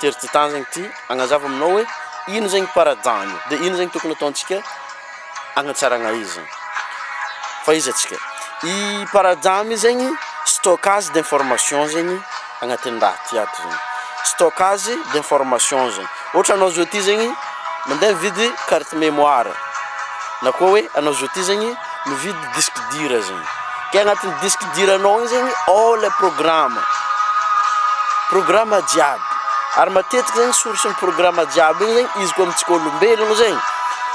tery ty tany zegny ty agnazava aminao hoe ino zegny paradigme dia ino zegny tokony ataontsika agnatsarana izy. Fa izy atsika i paradigme zegny stockage d'information zegny agnatin'ny raha ty ato zegny, stockage d'information zegny. Ohatra anao zao ty zegny mandeha mividy carte mémoire na koa hoe anao zao ty zegny mividy disque dur zegny, ke agnatin'ny disque dur anao igny zegny ao le programme jiaby, ary matetiky zegny source ny programme jiaby igny zegny izy koa amintsika olombelogno zegny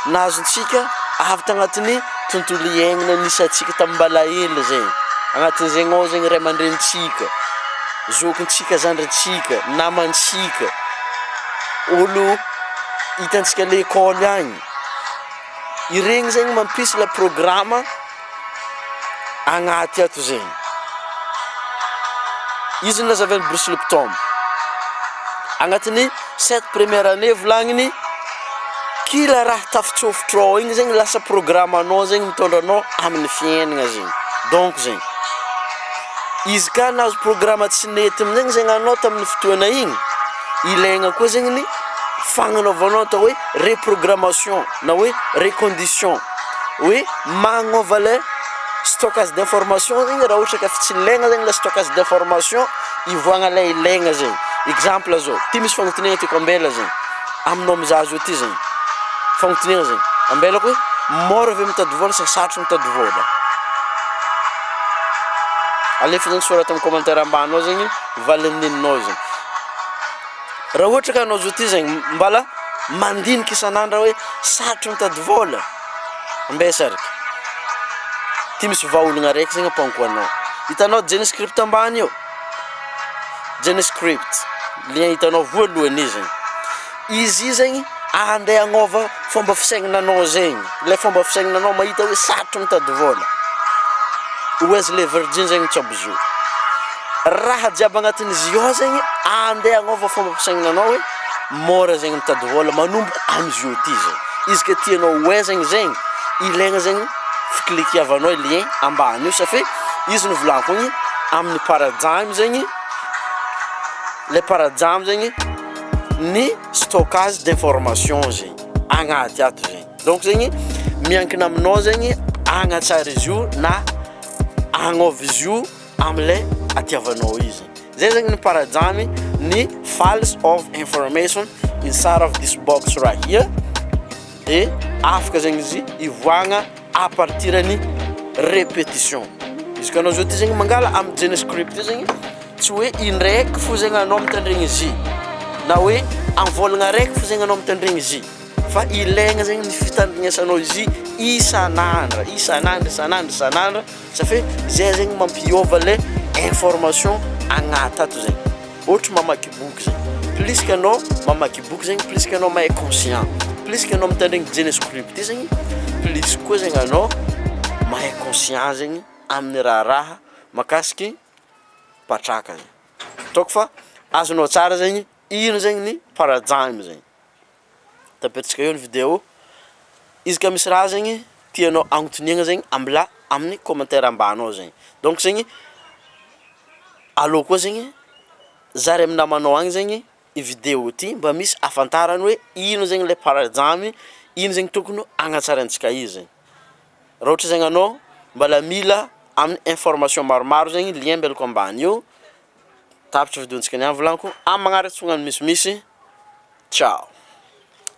nazontsika avy tagnatin'ny tontolo iainana nisy atsika tamin'ny mbalaelo zegny, agnatin'izegny ao zegny ray aman-drenitsika, zokintsika, zandrintsika, namantsika, olo hitantsika l'école agny, iregny zegny mampisy le programme agnaty ato zegny. Izy nazavainy Bruce Lipton agnatin'ny 7 première année volagniny kila raha tafitsofotro igny zegny lasa programme anao zegny mitondra anao amin'ny fiainana zegny. Donc zegny izy ka nahazo programme tsy nety amin'zegny zegny anao tamin'ny fotoana igny, ilaigna koa zegny ny fagnanaovanao atao hoe reprogrammation na hoe recondition, hoe magnova le stockage d'information zegny raha ohatra ka fa tsy ilaigna zegny le stockage d'information ivoagna le ilaigna zegny. Exemple zao ty misy fagnontaniagna tiako ambela zegny aminao mizaha zao ty zegny, fagnontaniagna zegny ambelako hoe mora ve mitady vola sa sarotry mitady vola? Alefa zegny sorata amin'ny commentaire ambany ao zegny valin'ny neninao zegny. Raha ohatra ka anao zao ty zegny mbala mandiniky isan'andro hoe sarotry mitady vola, ambesaraka ty misy vahaolagna araiky zegny ampanko anao, hitanao Genescript ambany eo, Genescript lien hitanao voalohany izy zegny, izy zegny andeha agnova fomba fisaigninanao zegny, le fomba fisaigninanao mahita hoe sarotry mitady vola. Wesley Virgin zegny tsabozo raha jiaby agnatin'izy io zegny andeha agnova fomba fisaigninanao hoe mora zegny mitady vola manomboka am'izy io ty zegny. Izy ka tianao hoe zegny ilaigna zegny fiklikiavanao lien ambany io safe izy novolako igny amin'ny paradigme zegny, le paradigme zegny ny stockage d'information zegny agnaty ato zegny. Donc zegny miankina aminao zegny agnatsara izy io na agnova izy io am'le atiavanao izy. Zay zegny ny paradigme ny files of information inside of this box right here, et afaka zegny izy ivoagna à partir ny répétition. Izy ka anao zao ty zegny mangala amin'ny Genescript zegny tsy hoe indraiky fo zegny anao mitandregny izy na hoe am'vôlagna raiky fo zegny anao mitandregny izy, fa ilaigna zegny ny fitandrignesanao izy isan'andro safe zay zegny mampiova le information agnaty ato zegny. Ohatra mamaky boky zegny, plus que anao mamaky boky zegny, plus que anao mahay conscient, plus que anao mitandregny Genescript zegny, plus koa zegny anao mahay conscient zegny amin'ny raha makasiky patraka zegny. Taoko fa azonao tsara zegny ino zegny ny paradigme zegny. Tapetsika eo ny vidéo. Izy ka misy raha zegny tianao agnontaniagna zegny ambla amin'ny commentaire ambany ao zegny. Donc zegny alô koa zegny zary amin'ny namanao agny zegny i vidéo ty mba misy afantarany hoe ino zegny le paradigme, ino zegny tokony agnatsarantsika izy zegny. Raha ohatra zegny anao mbala mila amin'ny information maromaro zegny lien mbelako ambany eo, tapitra vidéontsika niany volaniko amin'ny magnaraky tsogna misimisy. Ciao.